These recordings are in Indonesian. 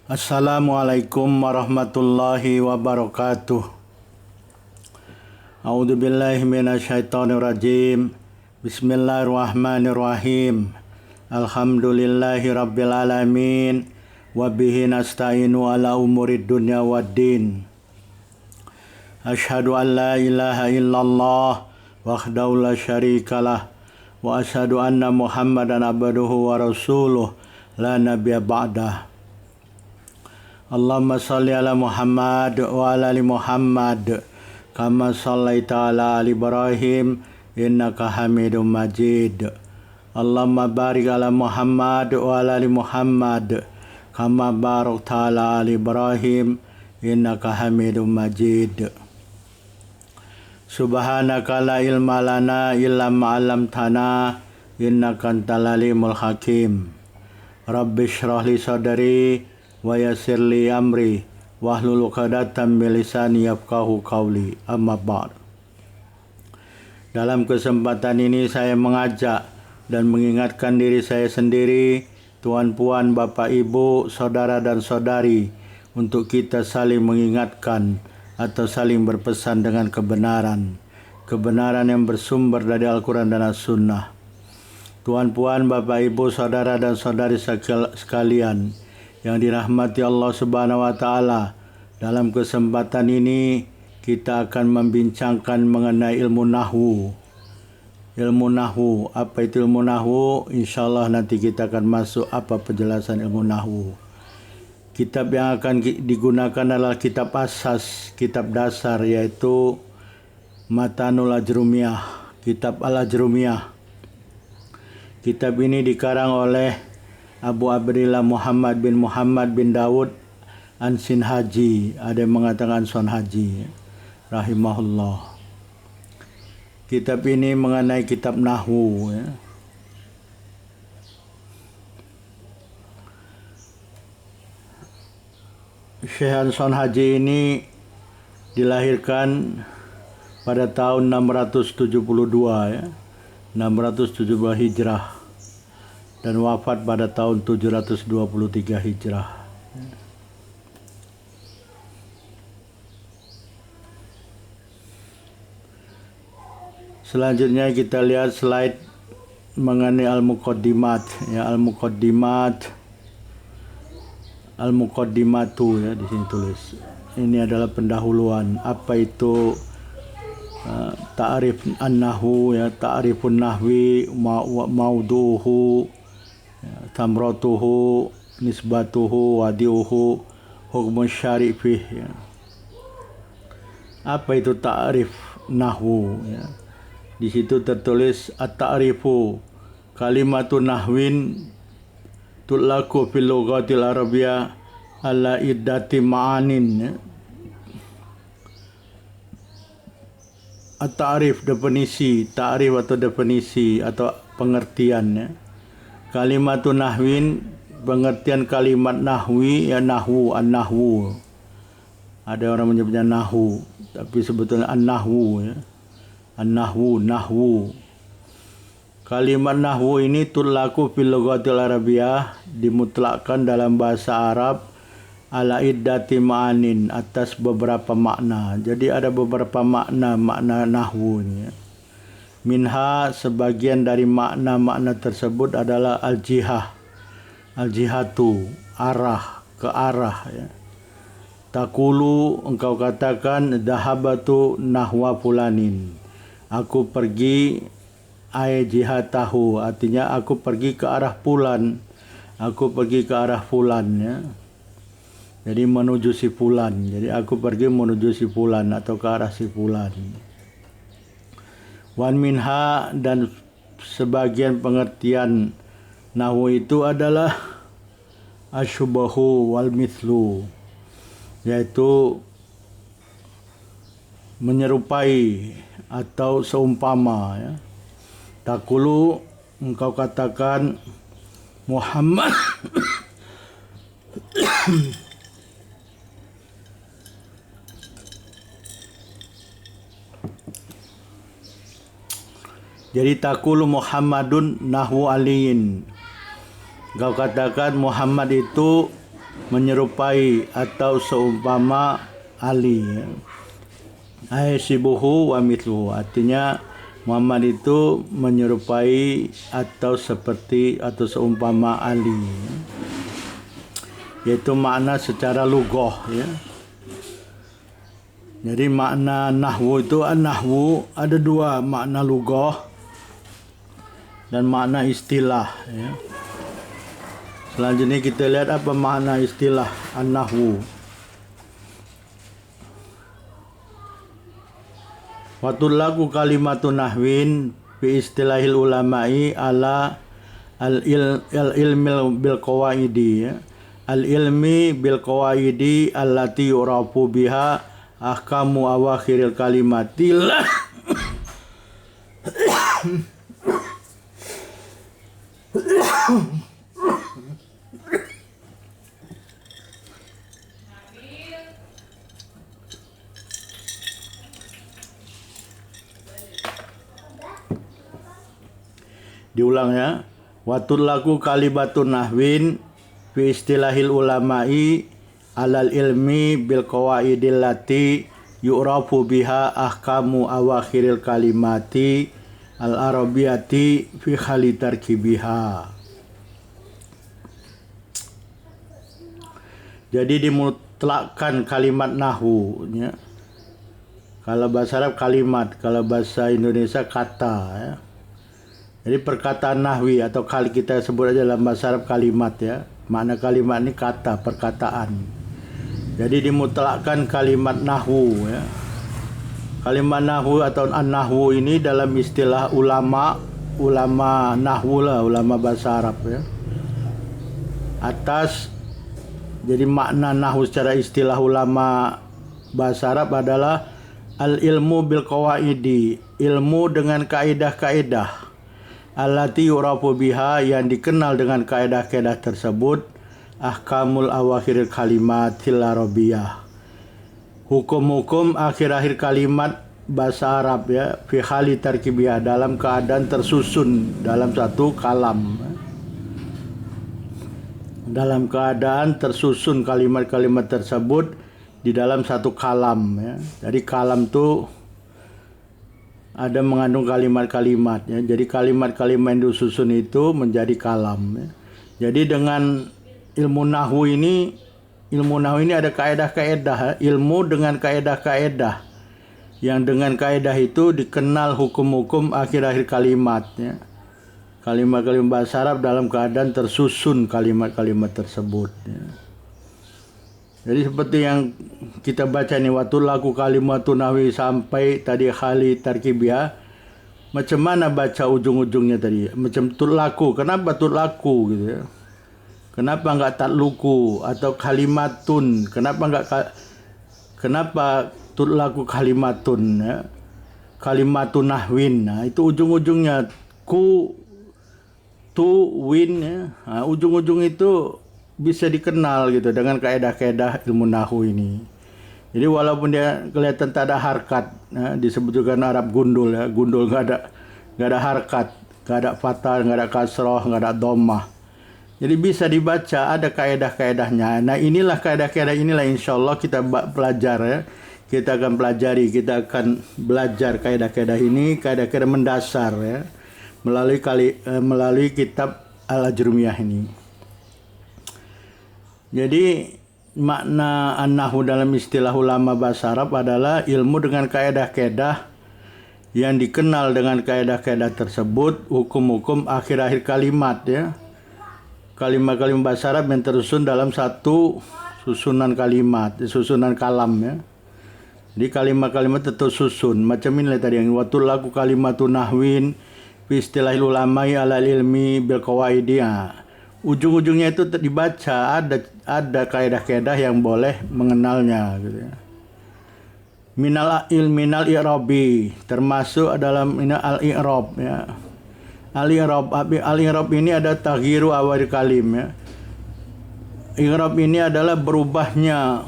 Assalamualaikum warahmatullahi wabarakatuh. A'udzubillahi minasyaitonirrajim. Bismillahirrahmanirrahim. Alhamdulillahi rabbil alamin. Wabihi nasta'inu ala umurid dunya waddin. Asyhadu an la ilaha illallah wahdahu la syarikalah. Wa asyhadu anna Muhammadan abduhu wa rasuluh la nabiyya ba'dah. Allahumma salli ala Muhammad wa ala ali Muhammad kama sallaita ala ali Ibrahim innaka Hamidum Majid. Allahumma barik ala Muhammad wa ala ali Muhammad kama barakta ala ali Ibrahim innaka Hamidum Majid. Subhanaka la ilma lana illa ma 'allamtana innaka antal alimul hakim. Rabbi shrah li sadri wa yassir li amri wahlul 'uqdatam min lisani yafqahu qawli. Amma ba'd. Dalam kesempatan ini saya mengajak dan mengingatkan diri saya sendiri, tuan-puan, bapak, ibu, saudara dan saudari, untuk kita saling mengingatkan atau saling berpesan dengan kebenaran yang bersumber dari Al-Quran dan As-Sunnah. Tuan-puan, bapak, ibu, saudara dan saudari sekalian yang dirahmati Allah Subhanahu wa Ta'ala, dalam kesempatan ini kita akan membincangkan mengenai ilmu nahwu. Ilmu nahwu, apa itu ilmu nahwu? Insyaallah nanti kita akan masuk apa penjelasan ilmu nahwu. Kitab yang akan digunakan adalah kitab asas, kitab dasar, yaitu Matanul Ajrumiyah, kitab Al-Ajrumiyah. Kitab ini dikarang oleh Abu Abdillah Muhammad bin Dawud An-Sinhaji, ada yang mengatakan Son Haji, rahimahullah. Kitab ini mengenai kitab nahwu, ya. Syekh Son Haji ini dilahirkan pada tahun 672, ya, 672 Hijrah, dan wafat pada tahun 723 Hijrah. Selanjutnya kita lihat slide mengenai al-muqaddimat, ya, al-muqaddimatu, ya, di sini tulis. Ini adalah pendahuluan. Apa itu ta'rif an-nahwu, ya, ta'rifun nahwi, mauduhu, tamratuhu, nisbatuhu, wadiuhu, hukmun syarifih, ya. Apa itu ta'rif nahwu, ya? Di situ tertulis at-ta'rifu kalimatun nahwin tulaku fil lughatil arabiyyah ala iddati ma'anin, ya. At-ta'rif, definisi, ta'rif atau definisi atau pengertian, ya. Kalimatun nahwin, pengertian kalimat nahwi, ya, nahwu, an-nahwu. Ada orang menyebutnya nahwu, tapi sebetulnya an-nahwu, ya. An-nahwu. Kalimat nahwu ini tulaku fil lughatil arabiyyah, dimutlakkan dalam bahasa Arab ala iddati ma'anin, atas beberapa makna. Jadi ada beberapa makna nahwu ini, ya. Minha, sebagian dari makna-makna tersebut adalah al-jihatu, arah, ke arah, ya. Takulu, engkau katakan, dahabatu nahwa fulanin, aku pergi, jihatahu, artinya aku pergi ke arah fulan, ya. Jadi menuju si fulan, jadi aku pergi menuju si fulan atau ke arah si fulan. Wan minha, dan sebagian pengertian nahwu itu adalah asyubahu wal mithlu, yaitu menyerupai atau seumpama, ya. Takulu, engkau katakan, Muhammad jadi takulu Muhammadun nahwu aliyin, engkau katakan Muhammad itu menyerupai atau seumpama Ali. Ai sibuhu wa mithluhu, artinya Muhammad itu menyerupai atau seperti atau seumpama Ali, yaitu makna secara lughah ya. Jadi makna nahwu itu nahwu ada dua, makna lughah dan makna istilah ya. Selanjutnya kita lihat apa makna istilah an-nahwu. Wa tullaqu kalimatun nahwin fi istilahil ulama'i ala al-ilmi bil qawaidi ya. Al-ilmi bil qawaidi allati yurafu biha ahkamu awakhiril kalimatil diulang ya. Watul laku kalibatun nahwin fi istilahil ulama'i alal ilmi bil qawaidil lati yu'rafu biha ahkamu awakhiril kalimati al arabiyati fi khali tarkibiha. Jadi dimutlakkan kalimat nahwu ya. Kalau bahasa Arab kalimat, kalau bahasa Indonesia kata ya. Jadi perkataan nahwi atau kali kita sebut aja dalam bahasa Arab kalimat ya. Makna kalimat ini kata, perkataan. Jadi dimutlakkan kalimat nahwu ya. Kalimat nahwu atau an-nahwu ini dalam istilah ulama nahwu lah, ulama bahasa Arab ya. Atas jadi makna nahwu secara istilah ulama bahasa Arab adalah al-ilmu bil qawaidi, ilmu dengan kaidah-kaidah. Allati yurafu biha, yang dikenal dengan kaidah-kaidah tersebut, ahkamul awakhiril kalimatil arabiyah, hukum-hukum akhir-akhir kalimat bahasa Arab ya, fi hali tarkibiyah, dalam keadaan tersusun dalam satu kalam, dalam keadaan tersusun kalimat-kalimat tersebut di dalam satu kalam ya. Jadi kalam itu ada mengandung kalimat-kalimat ya. Jadi kalimat-kalimat yang disusun itu menjadi kalam ya. Jadi dengan ilmu nahwu ini ada kaedah-kaedah, ilmu dengan kaedah-kaedah, yang dengan kaedah itu dikenal hukum-hukum akhir-akhir kalimat ya. Kalimat-kalimat bahasa Arab dalam keadaan tersusun kalimat-kalimat tersebut ya. Jadi seperti yang kita baca nih, watul laku kalimatun nahwi sampai tadi khali tarkibiyah. Macam mana baca ujung-ujungnya tadi? Macam tutlaku. Kenapa tutlaku gitu ya? Kenapa enggak tatluku atau kalimatun? Kenapa tutlaku kalimatun ya? Kalimatun nahwin. Nah, itu ujung-ujungnya ku tu win ya. Nah, ujung-ujung itu bisa dikenal gitu dengan kaedah-kaedah ilmu nahwu ini. Jadi walaupun dia kelihatan tak ada harkat ya, disebut juga Arab gundul ya. Gundul enggak ada harkat, enggak ada fathah, enggak ada kasrah, enggak ada dhammah. Jadi bisa dibaca, ada kaedah-kaedahnya. Nah, inilah kaedah-kaedah inilah insyaallah kita belajar ya. Kita akan pelajari, kita akan belajar kaedah-kaedah ini, kaedah-kaedah mendasar ya, melalui kitab Al-Ajrumiyah ini. Jadi makna an-nahwu dalam istilah ulama bahasa Arab adalah ilmu dengan kaedah-kaedah, yang dikenal dengan kaedah-kaedah tersebut hukum-hukum akhir-akhir kalimat ya. Kalimat-kalimat bahasa Arab yang tersusun dalam satu susunan kalimat, susunan kalam ya. Jadi kalimat-kalimat tersusun. Macam ini tadi yang watul laku kalimatun nahwin fi istilahil ulama'i alal ilmi bil qawaidi. Ujung-ujungnya itu dibaca, ada kaedah-kaedah yang boleh mengenalnya gitu ya. Minal i'rabi, termasuk dalam ini al-i'rab ya. Al-i'rab ini ada taghyiru awal kalim ya. I'rab ini adalah berubahnya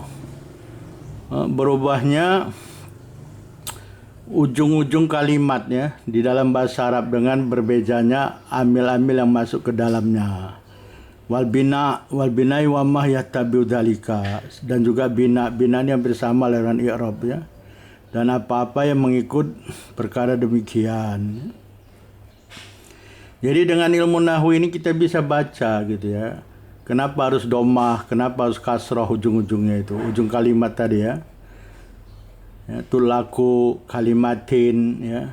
ujung-ujung kalimat ya di dalam bahasa Arab dengan berbedanya amil-amil yang masuk ke dalamnya. wal binai wa ma yahtabiu dzalika, dan juga bina ini hampir sama dengan i'rab ya, dan apa-apa yang mengikut perkara demikian. Jadi dengan ilmu nahwu ini kita bisa baca gitu ya. Kenapa harus domah, kenapa harus kasrah ujung-ujungnya itu, ujung kalimat tadi ya. Tulaku kalimatin ya,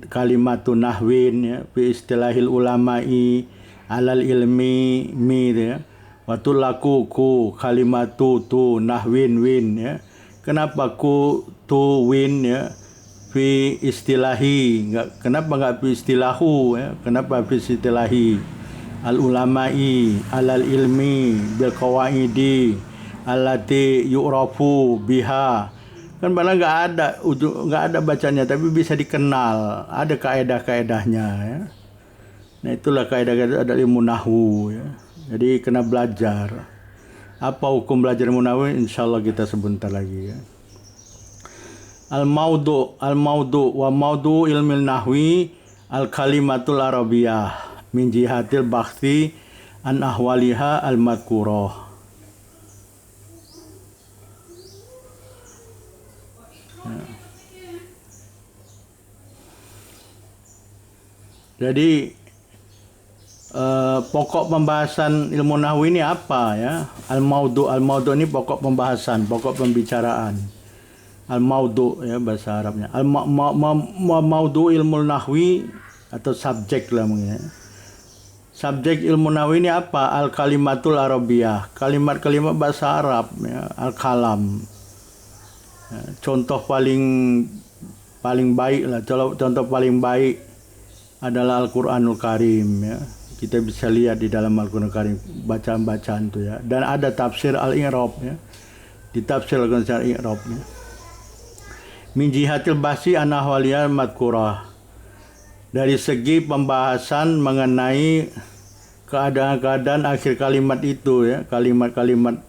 kalimatun nahwin ya, fi istilahil ulama'i alal ilmi mi ya, wa tulaku ku kalimatu tu nahwin win ya. Kenapa ku tu win ya, fi istilahi, kenapa enggak fi istilahu ya, kenapa fi istilahi al ulama'i alal ilmi bil qawaidi allati yu'rafu biha. Kan padahal nggak ada bacanya, tapi bisa dikenal, ada kaedah-kaedahnya ya. Nah itulah kaedah-kaedah ada ilmu nahwu ya. Jadi kena belajar. Apa hukum belajar ilmu nahwu? Insyaallah kita sebentar lagi ya. Al-maudu wa maudu ilmil nahwi al-kalimatul arabiyah min jihatil bakhti an ahwaliha al-madkurah. Jadi pokok pembahasan ilmu nahwu ini apa ya? Al-maudu ini pokok pembahasan, pokok pembicaraan. Al-maudu ya bahasa Arabnya. Al-maudu ilmu nahwi atau subjek lah mungkin ya. Subjek ilmu nahwi ini apa? Al-kalimatul arabiyah, kalimat-kalimat bahasa Arab ya, al-kalam. Ya, contoh paling baik lah, contoh paling baik adalah Al-Qur'anul Karim ya. Kita bisa lihat di dalam Al-Qur'anul Karim bacaan-bacaan itu ya. Dan ada tafsir al-i'rab ya. Di tafsir al-i'rab ya. Min jihatil basi an ahwaliyal madkurah. Dari segi pembahasan mengenai keadaan-keadaan akhir kalimat itu ya, kalimat-kalimat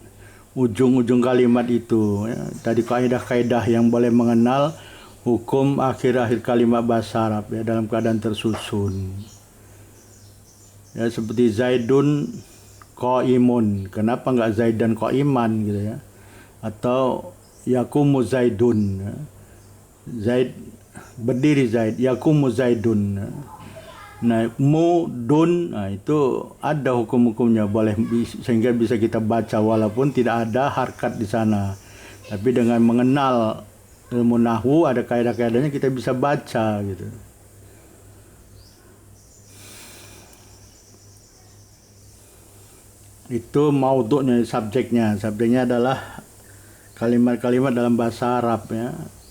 ujung-ujung kalimat itu ya. Tadi kaidah-kaidah yang boleh mengenal hukum akhir-akhir kalimat bahasa Arab ya, dalam keadaan tersusun. Ya seperti Zaidun qaimun. Kenapa enggak Zaidan qaiman gitu ya? Atau yakumu Zaidun. Ya. Zaid berdiri Zaid, yakumu Zaidun. Nah, mudun, nah itu ada hukum-hukumnya boleh sehingga bisa kita baca walaupun tidak ada harkat di sana. Tapi dengan mengenal ilmu nahwu ada kaidah-kaidahnya kita bisa baca gitu. Itu maudhu'nya, subjeknya. Subjeknya adalah kalimat-kalimat dalam bahasa Arab ya.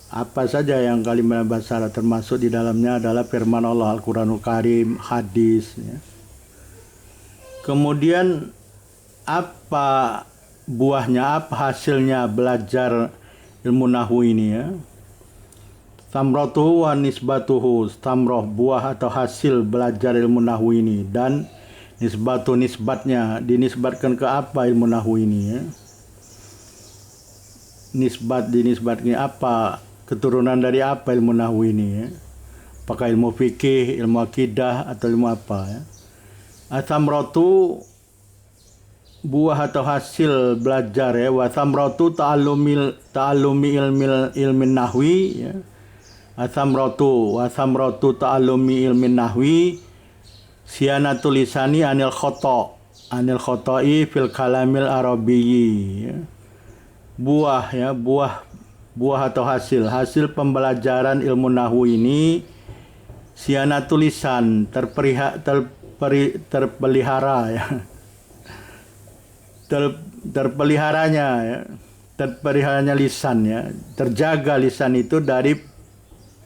Apa saja yang kalimat bahasa Arab, termasuk di dalamnya adalah firman Allah, Al-Qur'anul Karim, hadis ya. Kemudian apa buahnya, apa hasilnya belajar ilmu nahwu ini ya? Samratuhu wa nisbatuhu, samroh buah atau hasil belajar ilmu nahwu ini, dan nisbatnya dinisbatkan ke apa ilmu nahwu ini ya? Dinisbatkan apa, keturunan dari apa ilmu nahwu ini ya? Apakah ilmu fikih, ilmu akidah atau ilmu apa ya? Asamratu buah atau hasil belajar ya, wa samratu ta'allumi ilmin nahwi ya. Asamratu ta'allumi ilmin nahwi sianatul lisani anil khota'i fil kalamil arabiyyi ya. Buah atau hasil pembelajaran ilmu nahwu ini sianatul lisan, terpelihara ya. Terpeliharanya lisan ya, terjaga lisan itu dari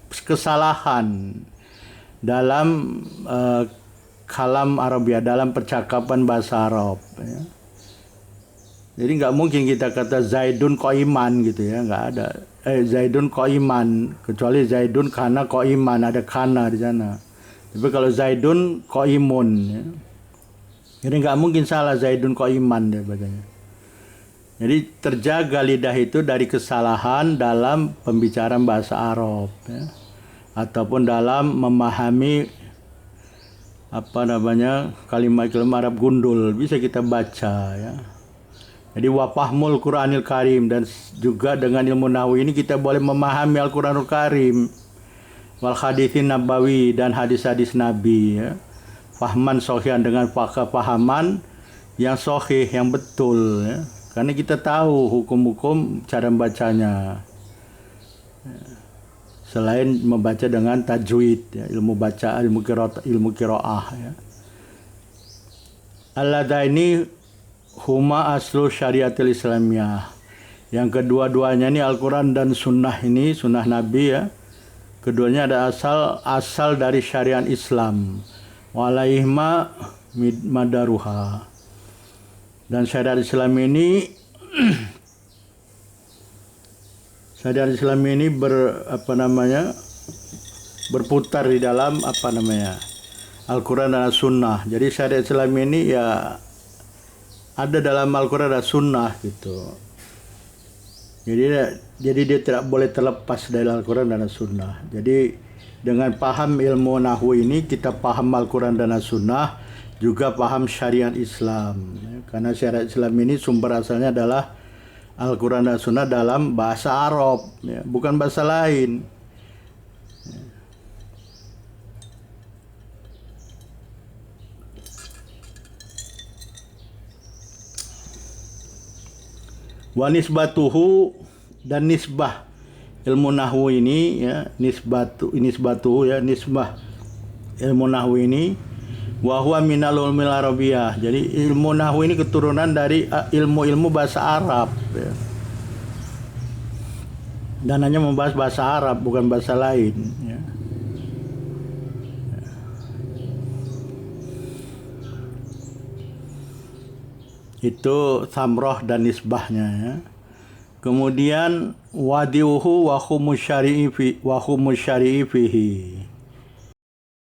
kesalahan dalam kalam Arabia, dalam percakapan bahasa Arab ya. Jadi nggak mungkin kita kata Zaidun qaiman gitu ya, nggak ada. Zaidun qaiman, kecuali Zaidun kana qaiman, ada kana di sana. Tapi kalau Zaidun qaimun ya. Jadi nggak mungkin salah Zaidun qaiman deh bacanya. Jadi terjaga lidah itu dari kesalahan dalam pembicaraan bahasa Arab ya. Ataupun dalam memahami kalimat-kalimat Arab gundul bisa kita baca ya. Jadi wafahmul Quranil Karim, dan juga dengan ilmu nahwu ini kita boleh memahami Al-Quranul Karim, wal haditsin nabawi, dan hadis-hadis Nabi ya. Fahman sohian, dengan kepahaman yang sohih, yang betul ya. Karena kita tahu hukum-hukum cara membacanya. Selain membaca dengan tajwid ya, ilmu baca, ilmu qiraah ya. Alladaini huma aslu syariatil islamiyah. Yang kedua-duanya ini Al-Quran dan Sunnah, ini Sunnah Nabi ya. Keduanya ada asal dari syariat Islam. Walaihma madaruha. Dan syariat Islam ini berputar di dalam Al-Quran dan Sunnah. Jadi syariat Islam ini ya ada dalam Al-Quran dan Sunnah gitu. Jadi dia tidak boleh terlepas dari Al-Quran dan Sunnah. Jadi dengan paham ilmu nahwu ini kita paham Al-Quran dan Sunnah, juga paham syariat Islam. Karena syariat Islam ini sumber asalnya adalah Al-Quran dan Sunnah dalam bahasa Arab ya, bukan bahasa lain. Wa nisbatuhu, dan nisbah ilmu nahwu ini ya, nisbatuhu ya, nisbah ilmu nahwu ini wa huwa minal ulumil arabiyah. Jadi ilmu nahwu ini keturunan dari ilmu-ilmu bahasa Arab ya. Dan hanya membahas bahasa Arab, bukan bahasa lain ya. Itu samroh dan nisbahnya ya. Kemudian wadiuhu wa humus syari'i fihi.